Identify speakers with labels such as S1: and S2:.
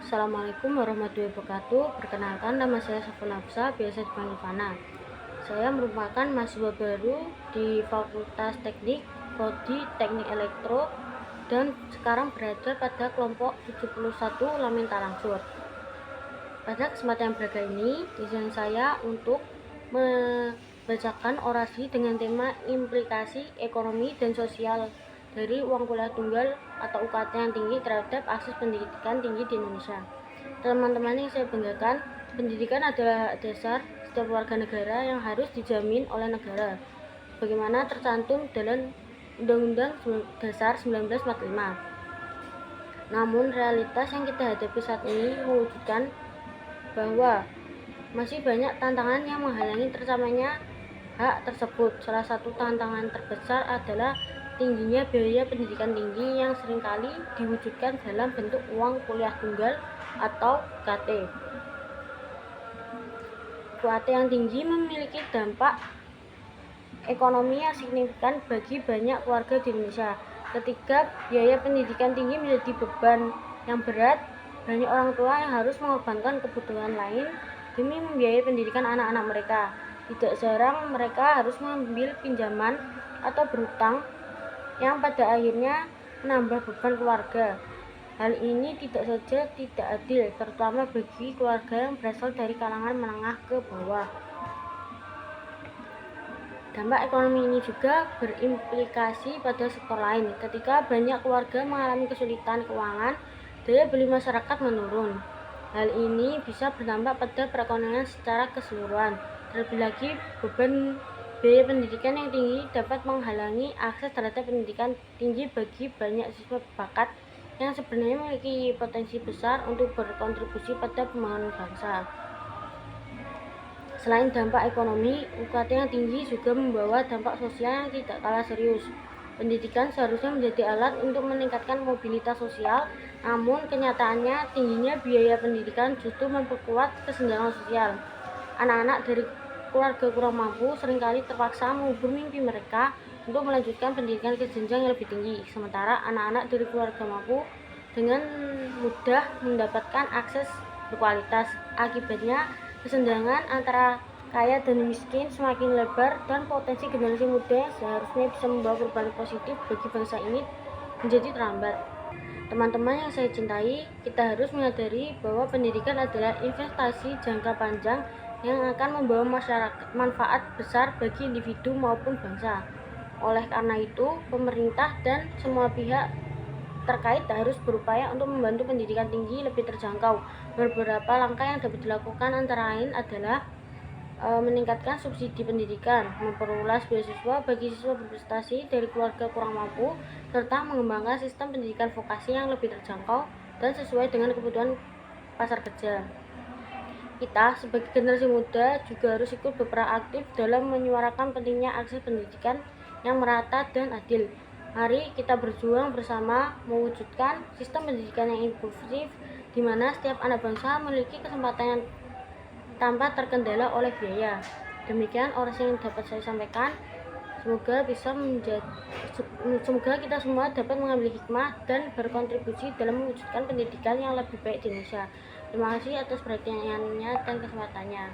S1: Assalamualaikum warahmatullahi wabarakatuh. Perkenalkan, nama saya Safwan Hafsah, biasa dipanggil Fana. Saya merupakan mahasiswa baru di Fakultas Teknik, Prodi Teknik Elektro, dan sekarang berada pada kelompok 71 Lamintar Langsur. Pada kesempatan yang berharga ini, izin saya untuk membacakan orasi dengan tema implikasi ekonomi dan sosial dari uang kuliah tunggal atau UKT yang tinggi terhadap akses pendidikan tinggi di Indonesia. Teman-teman yang saya banggakan, pendidikan adalah hak dasar setiap warga negara yang harus dijamin oleh negara, bagaimana tercantum dalam Undang-Undang Dasar 1945. Namun realitas yang kita hadapi saat ini mewujudkan bahwa masih banyak tantangan yang menghalangi tercapainya hak tersebut. Salah satu tantangan terbesar adalah tingginya biaya pendidikan tinggi yang seringkali diwujudkan dalam bentuk uang kuliah tunggal atau UKT. UKT yang tinggi memiliki dampak ekonomi yang signifikan bagi banyak keluarga di Indonesia. Ketika biaya pendidikan tinggi menjadi beban yang berat, banyak orang tua yang harus mengorbankan kebutuhan lain demi membiayai pendidikan anak-anak mereka. Tidak jarang mereka harus mengambil pinjaman atau berhutang yang pada akhirnya menambah beban keluarga. Hal ini tidak saja tidak adil, terutama bagi keluarga yang berasal dari kalangan menengah ke bawah. Dampak ekonomi ini juga berimplikasi pada sektor lain. Ketika banyak keluarga mengalami kesulitan keuangan, daya beli masyarakat menurun. Hal ini bisa berdampak pada perekonomian secara keseluruhan. Terlebih lagi, beban biaya pendidikan yang tinggi dapat menghalangi akses terhadap pendidikan tinggi bagi banyak siswa berbakat yang sebenarnya memiliki potensi besar untuk berkontribusi pada pembangunan bangsa. Selain dampak ekonomi, UKT yang tinggi juga membawa dampak sosial yang tidak kalah serius. Pendidikan seharusnya menjadi alat untuk meningkatkan mobilitas sosial, namun kenyataannya tingginya biaya pendidikan justru memperkuat kesenjangan sosial. Anak-anak dari keluarga kurang mampu seringkali terpaksa mengubur mimpi mereka untuk melanjutkan pendidikan ke jenjang yang lebih tinggi, sementara anak-anak dari keluarga mampu dengan mudah mendapatkan akses berkualitas. Akibatnya, kesenjangan antara kaya dan miskin semakin lebar dan potensi generasi muda yang seharusnya bisa membawa perubahan positif bagi bangsa ini menjadi terhambat. Teman-teman yang saya cintai, kita harus menyadari bahwa pendidikan adalah investasi jangka panjang yang akan membawa manfaat besar bagi individu maupun bangsa. Oleh karena itu, pemerintah dan semua pihak terkait harus berupaya untuk membantu pendidikan tinggi lebih terjangkau. Beberapa langkah yang dapat dilakukan antara lain adalah meningkatkan subsidi pendidikan, memperluas beasiswa bagi siswa berprestasi dari keluarga kurang mampu, serta mengembangkan sistem pendidikan vokasi yang lebih terjangkau dan sesuai dengan kebutuhan pasar kerja. Kita sebagai generasi muda juga harus ikut berperan aktif dalam menyuarakan pentingnya akses pendidikan yang merata dan adil. Mari kita berjuang bersama mewujudkan sistem pendidikan yang inklusif di mana setiap anak bangsa memiliki kesempatan yang tanpa terkendala oleh biaya. Demikian orasi yang dapat saya sampaikan. Semoga kita semua dapat mengambil hikmah dan berkontribusi dalam mewujudkan pendidikan yang lebih baik di Indonesia. Terima kasih atas perhatiannya dan kesempatannya.